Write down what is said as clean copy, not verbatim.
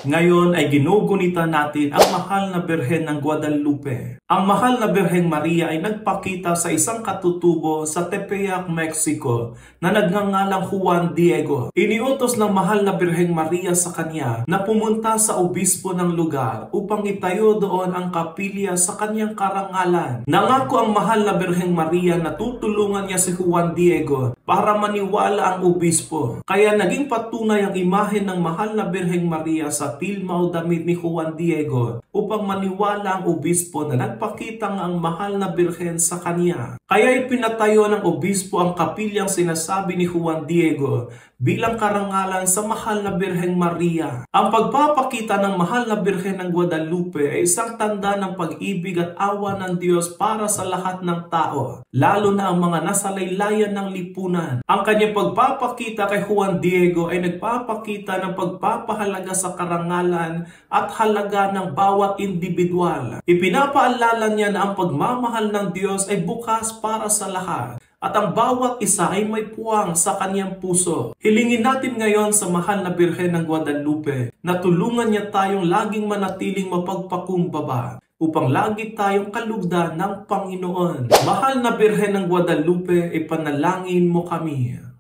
Ngayon ay ginugunita natin ang mahal na Birhen ng Guadalupe. Ang mahal na Birheng Maria ay nagpakita sa isang katutubo sa Tepeyac, Mexico na nagngangalang Juan Diego. Iniutos ng mahal na Birheng Maria sa kanya na pumunta sa obispo ng lugar upang itayo doon ang kapilya sa kanyang karangalan. Nangako ang mahal na Birheng Maria na tutulungan niya si Juan Diego para maniwala ang obispo. Kaya naging patunay ang imahe ng mahal na Birheng Maria sa tilma o damit ni Juan Diego upang maniwala ang obispo na nagpakita ang mahal na Birhen sa kanya. Kaya ipinatayo ng obispo ang kapilyang sinasabi ni Juan Diego bilang karangalan sa mahal na Birheng Maria. Ang pagpapakita ng mahal na Birhen ng Guadalupe ay isang tanda ng pag-ibig at awa ng Diyos para sa lahat ng tao, lalo na ang mga nasa laylayan ng lipunan. Ang kanyang pagpapakita kay Juan Diego ay nagpapakita ng pagpapahalaga sa karangalan at halaga ng bawat individual. Ipinapaalala niya na ang pagmamahal ng Diyos ay bukas para sa lahat at ang bawat isa ay may puwang sa kanyang puso. Hilingin natin ngayon sa mahal na Birhen ng Guadalupe na tulungan niya tayong laging manatiling mapagpakumbaba upang lagi tayong kalugdan ng Panginoon. Mahal na Birhen ng Guadalupe, ipanalangin mo kami.